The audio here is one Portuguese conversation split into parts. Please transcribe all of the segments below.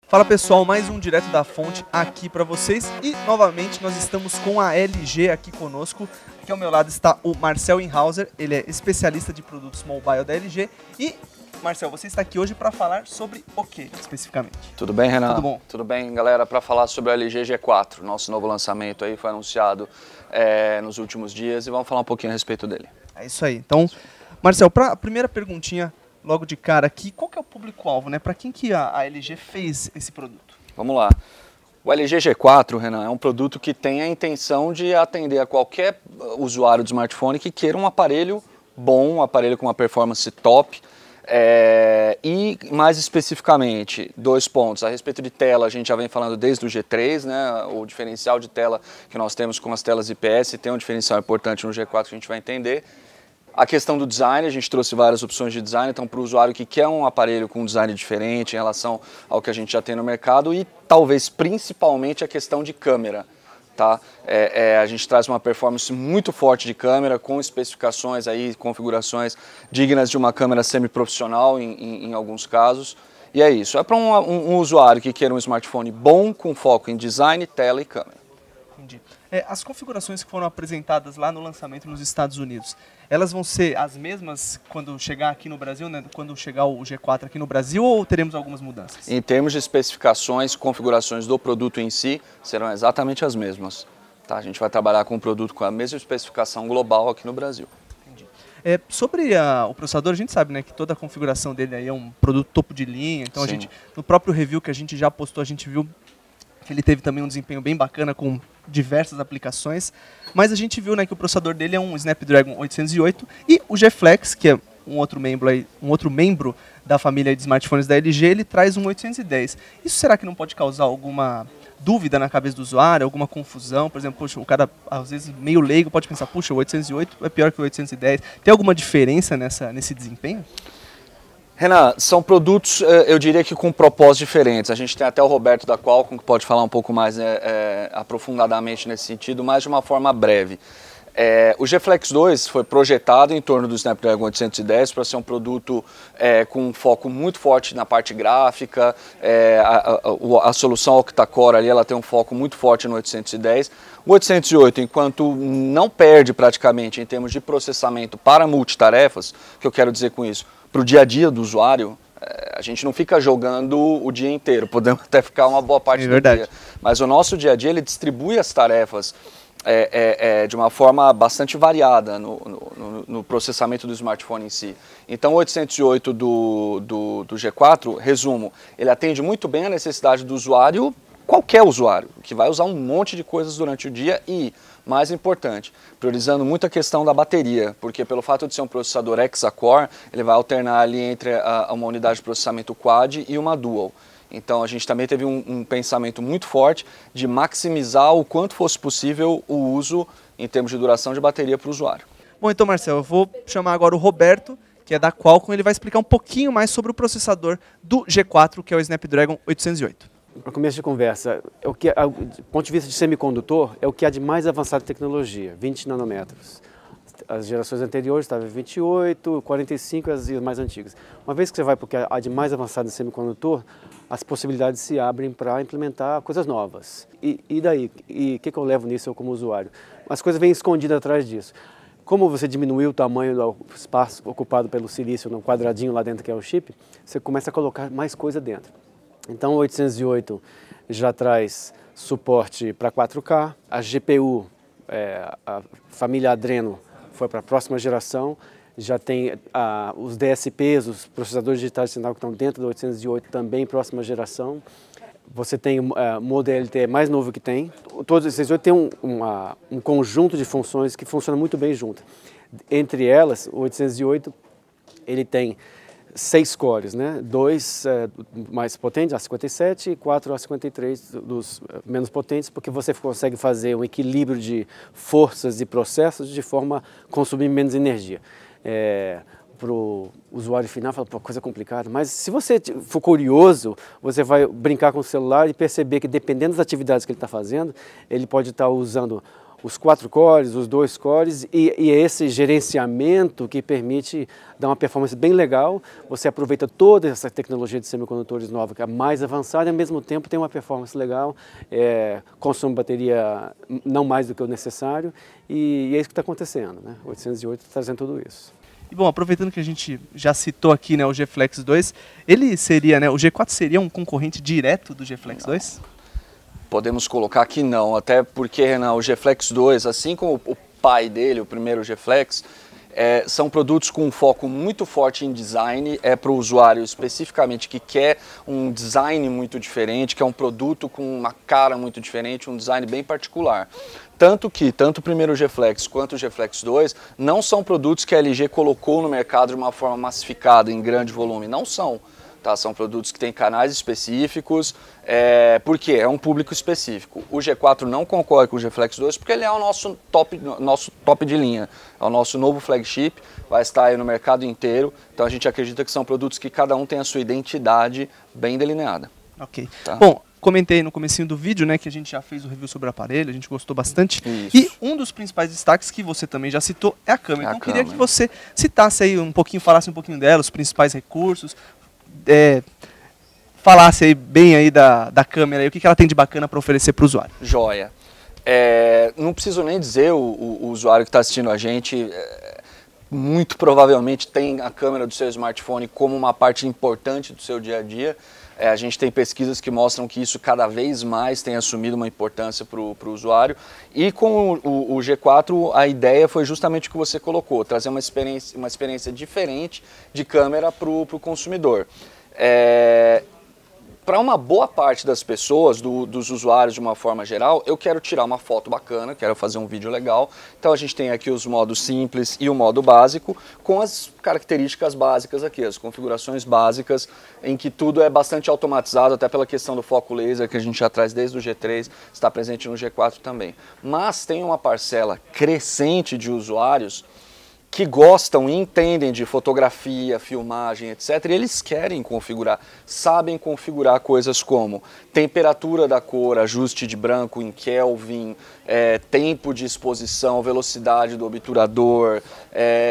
Fala pessoal, mais um Direto da Fonte aqui para vocês e novamente nós estamos com a LG aqui conosco. Aqui ao meu lado está o Marcel Inhauser, ele é especialista de produtos mobile da LG. E Marcel, você está aqui hoje para falar sobre o que especificamente? Tudo bem, Renan? Tudo bom? Tudo bem, galera, para falar sobre o LG G4, nosso novo lançamento aí foi anunciado nos últimos dias e vamos falar um pouquinho a respeito dele. É isso aí. Então, Marcel, para a primeira perguntinha logo de cara aqui, qual que é o público-alvo, né? Para quem que a LG fez esse produto? Vamos lá. O LG G4, Renan, é um produto que tem a intenção de atender a qualquer usuário de smartphone que queira um aparelho bom, um aparelho com uma performance top. E mais especificamente, 2 pontos. A respeito de tela, a gente já vem falando desde o G3, né? O diferencial de tela que nós temos com as telas IPS tem um diferencial importante no G4 que a gente vai entender. A questão do design, a gente trouxe várias opções de design, então para o usuário que quer um aparelho com um design diferente em relação ao que a gente já tem no mercado e talvez principalmente a questão de câmera. Tá? A gente traz uma performance muito forte de câmera, com especificações aí, configurações dignas de uma câmera semi-profissional em alguns casos. E é isso, é para um usuário que queira um smartphone bom, com foco em design, tela e câmera. Entendi. As configurações que foram apresentadas lá no lançamento nos Estados Unidos, elas vão ser as mesmas quando chegar aqui no Brasil, né? Quando chegar o G4 aqui no Brasil, ou teremos algumas mudanças? Em termos de especificações, configurações do produto em si, serão exatamente as mesmas. Tá? A gente vai trabalhar com um produto com a mesma especificação global aqui no Brasil. Entendi. Sobre o processador, a gente sabe, né, que toda a configuração dele aí é um produto topo de linha, então a gente, no próprio review que a gente já postou, a gente viu que ele teve também um desempenho bem bacana com diversas aplicações, mas a gente viu, né, que o processador dele é um Snapdragon 808 e o G-Flex, que é um outro membro da família de smartphones da LG, ele traz um 810. Isso será que não pode causar alguma dúvida na cabeça do usuário, alguma confusão? Por exemplo, poxa, o cara às vezes meio leigo pode pensar, puxa, o 808 é pior que o 810. Tem alguma diferença nesse desempenho? Renan, são produtos, eu diria que com propósitos diferentes. A gente tem até o Roberto da Qualcomm que pode falar um pouco mais aprofundadamente nesse sentido, mas de uma forma breve. O G-Flex 2 foi projetado em torno do Snapdragon 810 para ser um produto com um foco muito forte na parte gráfica. A solução octa-core ali, ela tem um foco muito forte no 810. O 808, enquanto não perde praticamente em termos de processamento para multitarefas, o que eu quero dizer com isso? Para o dia a dia do usuário, a gente não fica jogando o dia inteiro, podemos até ficar uma boa parte do dia. Mas o nosso dia a dia, ele distribui as tarefas de uma forma bastante variada no processamento do smartphone em si. Então o 808 do G4, resumo, ele atende muito bem a necessidade do usuário, qualquer usuário, que vai usar um monte de coisas durante o dia e, mais importante, priorizando muito a questão da bateria, porque pelo fato de ser um processador hexa-core, ele vai alternar ali entre uma unidade de processamento quad e uma dual. Então a gente também teve um pensamento muito forte de maximizar o quanto fosse possível o uso em termos de duração de bateria para o usuário. Bom, então Marcel, eu vou chamar agora o Roberto, que é da Qualcomm, ele vai explicar um pouquinho mais sobre o processador do G4, que é o Snapdragon 808. Para começo de conversa, do ponto de vista de semicondutor, é o que há de mais avançado de tecnologia, 20 nanômetros. As gerações anteriores estavam 28, 45 as mais antigas. Uma vez que você vai para o que há de mais avançado em semicondutor, as possibilidades se abrem para implementar coisas novas. E daí? E o que eu levo nisso eu como usuário? As coisas vêm escondidas atrás disso. Como você diminuiu o tamanho do espaço ocupado pelo silício no quadradinho lá dentro que é o chip, você começa a colocar mais coisa dentro. Então o 808 já traz suporte para 4K, a GPU, a família Adreno foi para a próxima geração, já tem os DSPs, os processadores digitais de sinal que estão dentro do 808 também próxima geração. Você tem o Modo LTE mais novo que tem. Todos esses 8 têm um conjunto de funções que funcionam muito bem junto. Entre elas, o 808 ele tem 6 cores, né? 2 mais potentes, A57, e 4 A53 dos menos potentes, porque você consegue fazer um equilíbrio de forças e processos de forma a consumir menos energia. Para o usuário final, fala, pô, coisa complicada, mas se você for curioso, você vai brincar com o celular e perceber que dependendo das atividades que ele está fazendo, ele pode estar usando os 4 cores, os 2 cores e esse gerenciamento que permite dar uma performance bem legal. Você aproveita toda essa tecnologia de semicondutores nova, que é mais avançada, e ao mesmo tempo tem uma performance legal, consome bateria não mais do que o necessário, e é isso que está acontecendo, né? 808 está trazendo tudo isso. E bom, aproveitando que a gente já citou aqui, né, o G-Flex 2, ele seria, né, o G4 seria um concorrente direto do G-Flex 2? Podemos colocar que não, até porque, Renan, o G-Flex 2, assim como o pai dele, o primeiro G-Flex, são produtos com um foco muito forte em design, para o usuário especificamente que quer um design muito diferente, que é um produto com uma cara muito diferente, um design bem particular. Tanto o primeiro G-Flex quanto o G-Flex 2 não são produtos que a LG colocou no mercado de uma forma massificada, em grande volume, não são. Tá, são produtos que têm canais específicos, porque é um público específico. O G4 não concorre com o G-Flex 2 porque ele é o nosso top de linha, é o nosso novo flagship, vai estar aí no mercado inteiro, então a gente acredita que são produtos que cada um tem a sua identidade bem delineada. Ok. Tá? Bom, comentei no comecinho do vídeo, né, que a gente já fez o review sobre o aparelho, a gente gostou bastante. Isso. E um dos principais destaques que você também já citou é a câmera. Então eu queria que você citasse aí um pouquinho, falasse um pouquinho dela, os principais recursos, falasse aí bem aí da câmera e o que ela tem de bacana para oferecer para o usuário. Joia. Não preciso nem dizer, o usuário que está assistindo a gente muito provavelmente tem a câmera do seu smartphone como uma parte importante do seu dia a dia. A gente tem pesquisas que mostram que isso cada vez mais tem assumido uma importância para o usuário. E com o G4 a ideia foi justamente o que você colocou, trazer uma experiência diferente de câmera para o consumidor. Para uma boa parte das pessoas, dos usuários de uma forma geral, eu quero tirar uma foto bacana, quero fazer um vídeo legal. Então a gente tem aqui os modos simples e o modo básico, com as características básicas aqui, as configurações básicas, em que tudo é bastante automatizado, até pela questão do foco laser, que a gente já traz desde o G3, está presente no G4 também. Mas tem uma parcela crescente de usuários que gostam e entendem de fotografia, filmagem, etc. E eles querem configurar, sabem configurar coisas como temperatura da cor, ajuste de branco em Kelvin, tempo de exposição, velocidade do obturador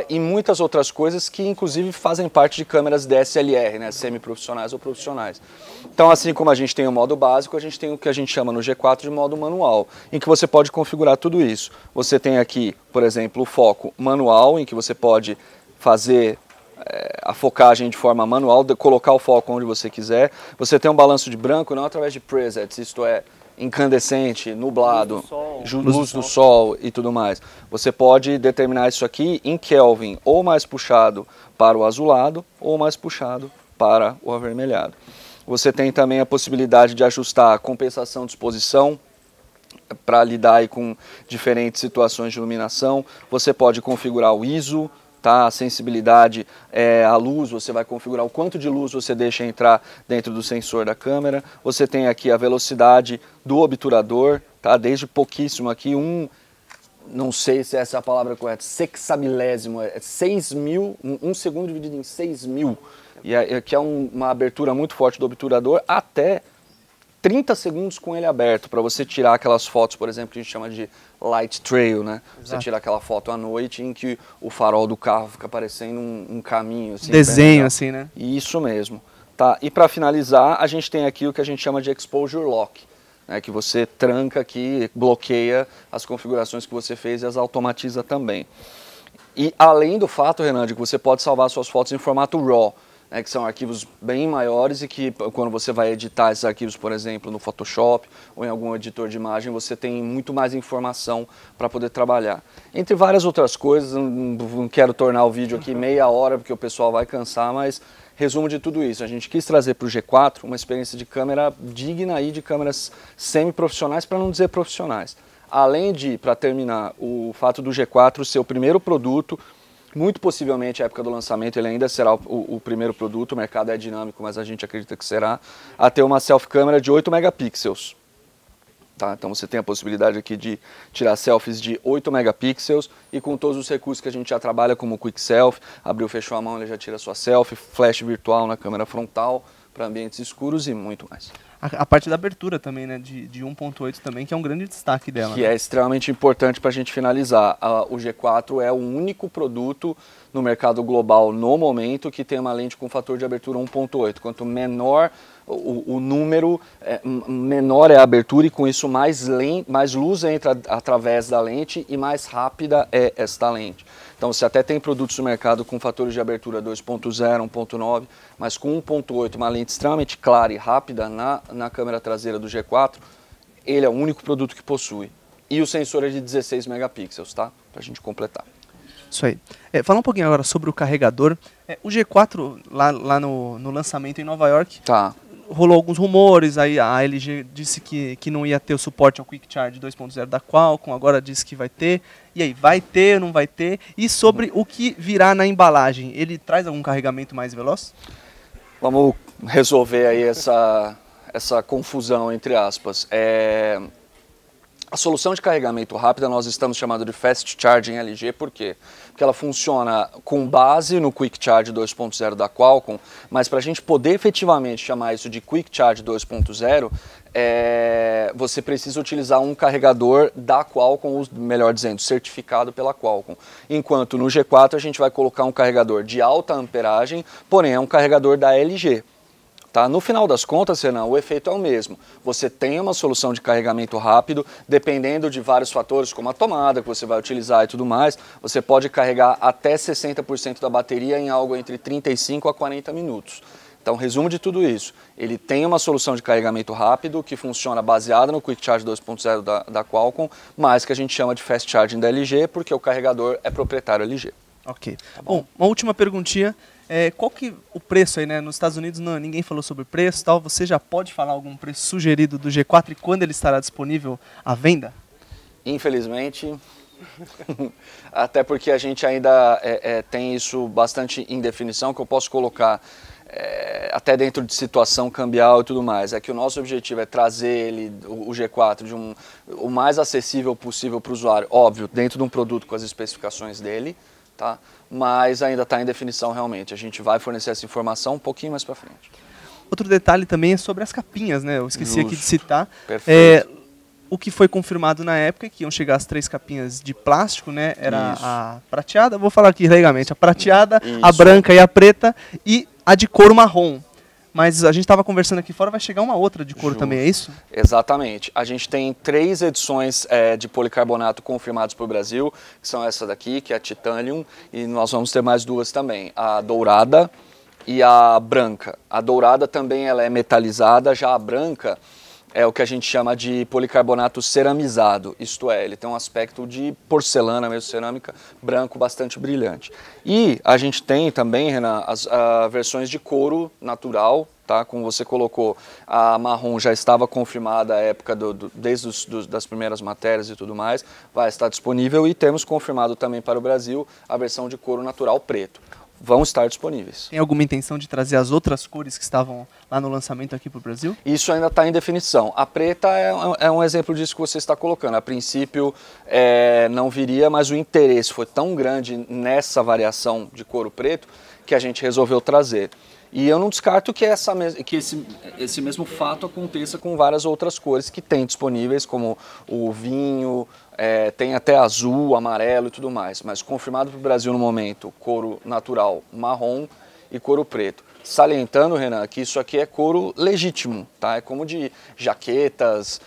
e muitas outras coisas que inclusive fazem parte de câmeras DSLR, né, semi-profissionais ou profissionais. Então, assim como a gente tem o modo básico, a gente tem o que a gente chama no G4 de modo manual, em que você pode configurar tudo isso. Você tem aqui, por exemplo, o foco manual, em que você pode fazer a focagem de forma manual, colocar o foco onde você quiser. Você tem um balanço de branco, não através de presets, isto é, incandescente, nublado, luz do sol e tudo mais. Você pode determinar isso aqui em Kelvin, ou mais puxado para o azulado, ou mais puxado para o avermelhado. Você tem também a possibilidade de ajustar a compensação de exposição para lidar aí com diferentes situações de iluminação. Você pode configurar o ISO, tá? A sensibilidade à luz, você vai configurar o quanto de luz você deixa entrar dentro do sensor da câmera. Você tem aqui a velocidade do obturador, tá? Desde pouquíssimo aqui, não sei se essa é a palavra correta, sexabilésimo, 6.000, um segundo dividido em 6.000. E aqui é uma abertura muito forte do obturador, até 30 segundos com ele aberto, para você tirar aquelas fotos, por exemplo, que a gente chama de light trail, né? Exato. Você tira aquela foto à noite em que o farol do carro fica parecendo um caminho. Assim, desenho, assim, né? Isso mesmo. Tá? E para finalizar, a gente tem aqui o que a gente chama de exposure lock, né? Que você tranca aqui, bloqueia as configurações que você fez e as automatiza também. E além do fato, Renan, de que você pode salvar suas fotos em formato RAW, que são arquivos bem maiores e que quando você vai editar esses arquivos, por exemplo, no Photoshop ou em algum editor de imagem, você tem muito mais informação para poder trabalhar. Entre várias outras coisas, não quero tornar o vídeo aqui meia hora porque o pessoal vai cansar, mas resumo de tudo isso, a gente quis trazer para o G4 uma experiência de câmera digna aí de câmeras semi-profissionais, para não dizer profissionais. Além de, para terminar, o fato do G4 ser o primeiro produto, muito possivelmente, à época do lançamento, ele ainda será o primeiro produto, o mercado é dinâmico, mas a gente acredita que será, a ter uma selfie câmera de 8 megapixels. Tá? Então você tem a possibilidade aqui de tirar selfies de 8 megapixels e com todos os recursos que a gente já trabalha, como o Quick Selfie, abriu, fechou a mão, ele já tira a sua selfie, flash virtual na câmera frontal, para ambientes escuros e muito mais. A parte da abertura também, né, de 1.8 também, que é um grande destaque dela. Que é extremamente importante para a gente finalizar. O G4 é o único produto no mercado global no momento que tem uma lente com fator de abertura 1.8. Quanto menor o número, menor é a abertura e com isso mais luz entra através da lente e mais rápida é esta lente. Então você até tem produtos no mercado com fatores de abertura 2.0, 1.9, mas com 1.8, uma lente extremamente clara e rápida na câmera traseira do G4, ele é o único produto que possui. E o sensor é de 16 megapixels, tá? Pra gente completar. Isso aí. Falar um pouquinho agora sobre o carregador. O G4, lá no lançamento em Nova York, tá. Rolou alguns rumores, aí a LG disse que não ia ter o suporte ao Quick Charge 2.0 da Qualcomm, agora disse que vai ter. E aí, vai ter, não vai ter? E sobre o que virá na embalagem, ele traz algum carregamento mais veloz? Vamos resolver aí essa confusão, entre aspas. A solução de carregamento rápida nós estamos chamando de Fast Charging LG, por quê? Porque ela funciona com base no Quick Charge 2.0 da Qualcomm, mas para a gente poder efetivamente chamar isso de Quick Charge 2.0, você precisa utilizar um carregador da Qualcomm, ou melhor dizendo, certificado pela Qualcomm. Enquanto no G4 a gente vai colocar um carregador de alta amperagem, porém é um carregador da LG. Tá? No final das contas, Renan, o efeito é o mesmo. Você tem uma solução de carregamento rápido, dependendo de vários fatores, como a tomada que você vai utilizar e tudo mais, você pode carregar até 60% da bateria em algo entre 35 a 40 minutos. Então, resumo de tudo isso, ele tem uma solução de carregamento rápido que funciona baseada no Quick Charge 2.0 da Qualcomm, mas que a gente chama de Fast Charging da LG, porque o carregador é proprietário LG. Ok. Tá bom, uma última perguntinha. Qual que o preço aí, né? Nos Estados Unidos ninguém falou sobre preço e tal. Você já pode falar algum preço sugerido do G4 e quando ele estará disponível à venda? Infelizmente, até porque a gente ainda tem isso bastante em definição, que eu posso colocar até dentro de situação cambial e tudo mais. É que o nosso objetivo é trazer o G4 o mais acessível possível para o usuário, óbvio, dentro de um produto com as especificações dele. Tá? Mas ainda está em definição realmente. A gente vai fornecer essa informação um pouquinho mais para frente. Outro detalhe também é sobre as capinhas, né? Eu esqueci aqui de citar. Perfeito. O que foi confirmado na época é que iam chegar as 3 capinhas de plástico, né? Era Isso. A prateada, vou falar aqui legalmente, a prateada, Isso. a branca e a preta e a de couro marrom. Mas a gente estava conversando aqui fora, vai chegar uma outra de couro também, é isso? Exatamente. A gente tem 3 edições de policarbonato confirmadas para o Brasil, que são essa daqui, que é a Titanium, e nós vamos ter mais 2 também, a dourada e a branca. A dourada também ela é metalizada, já a branca é o que a gente chama de policarbonato ceramizado, isto é, ele tem um aspecto de porcelana, mesmo cerâmica, branco, bastante brilhante. E a gente tem também, Renan, as versões de couro natural, tá? Como você colocou, a marrom já estava confirmada à época, desde das primeiras matérias e tudo mais, vai estar disponível e temos confirmado também para o Brasil a versão de couro natural preto. Vão estar disponíveis. Tem alguma intenção de trazer as outras cores que estavam lá no lançamento aqui para o Brasil? Isso ainda está em definição. A preta é um exemplo disso que você está colocando. A princípio não viria, mas o interesse foi tão grande nessa variação de couro preto que a gente resolveu trazer. E eu não descarto que esse mesmo fato aconteça com várias outras cores que tem disponíveis, como o vinho, tem até azul, amarelo e tudo mais. Mas confirmado para o Brasil no momento, couro natural marrom e couro preto. Salientando, Renan, que isso aqui é couro legítimo, tá? É como de jaquetas,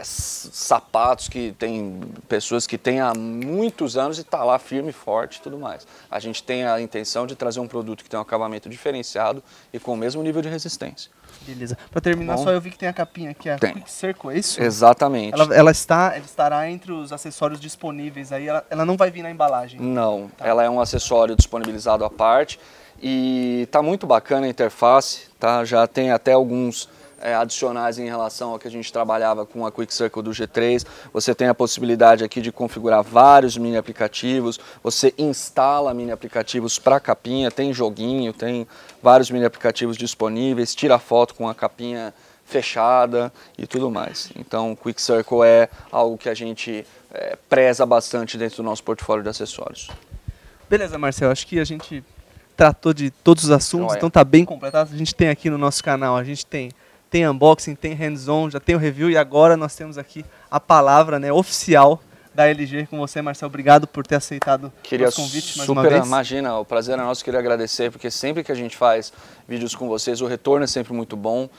sapatos que tem pessoas que têm há muitos anos e tá lá firme, forte e tudo mais. A gente tem a intenção de trazer um produto que tem um acabamento diferenciado e com o mesmo nível de resistência. Beleza. Para terminar, só eu vi que tem a capinha aqui, a Quick Circle, é isso? Exatamente. Ela estará entre os acessórios disponíveis aí, ela não vai vir na embalagem. Não, tá. Ela é um acessório disponibilizado à parte. E está muito bacana a interface, tá? Já tem até alguns adicionais em relação ao que a gente trabalhava com a Quick Circle do G3. Você tem a possibilidade aqui de configurar vários mini aplicativos, você instala mini aplicativos para a capinha, tem joguinho, tem vários mini aplicativos disponíveis, tira foto com a capinha fechada e tudo mais. Então, Quick Circle é algo que a gente preza bastante dentro do nosso portfólio de acessórios. Beleza, Marcelo, acho que a gente tratou de todos os assuntos, Olha. então tá bem completado. A gente tem aqui no nosso canal, a gente tem unboxing, tem hands-on, já tem o review e agora nós temos aqui a palavra, né, oficial da LG com você, Marcel. Obrigado por ter aceitado o nosso convite mais uma vez. Imagina, o prazer é nosso, queria agradecer, porque sempre que a gente faz vídeos com vocês, o retorno é sempre muito bom.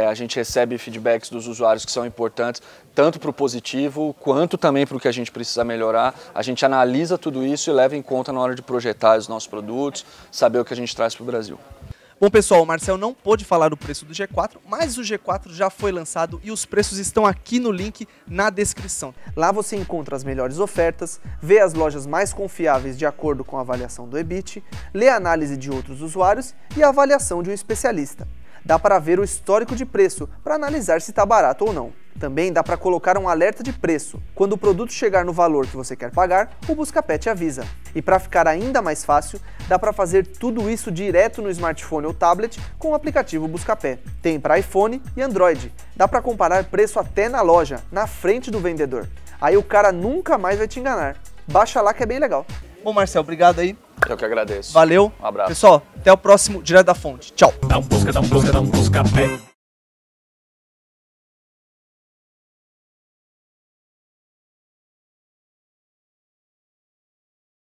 A gente recebe feedbacks dos usuários que são importantes, tanto para o positivo, quanto também para o que a gente precisa melhorar. A gente analisa tudo isso e leva em conta na hora de projetar os nossos produtos, saber o que a gente traz para o Brasil. Bom, pessoal, o Marcel não pôde falar do preço do G4, mas o G4 já foi lançado e os preços estão aqui no link na descrição. Lá você encontra as melhores ofertas, vê as lojas mais confiáveis de acordo com a avaliação do EBIT, lê a análise de outros usuários e a avaliação de um especialista. Dá para ver o histórico de preço para analisar se está barato ou não. Também dá para colocar um alerta de preço. Quando o produto chegar no valor que você quer pagar, o Buscapé te avisa. E para ficar ainda mais fácil, dá para fazer tudo isso direto no smartphone ou tablet com o aplicativo Buscapé. Tem para iPhone e Android. Dá para comparar preço até na loja, na frente do vendedor. Aí o cara nunca mais vai te enganar. Baixa lá que é bem legal. Bom, Marcel, obrigado aí. Eu que agradeço. Valeu. Um abraço. Pessoal, até o próximo Direto da Fonte. Tchau. Busca pé.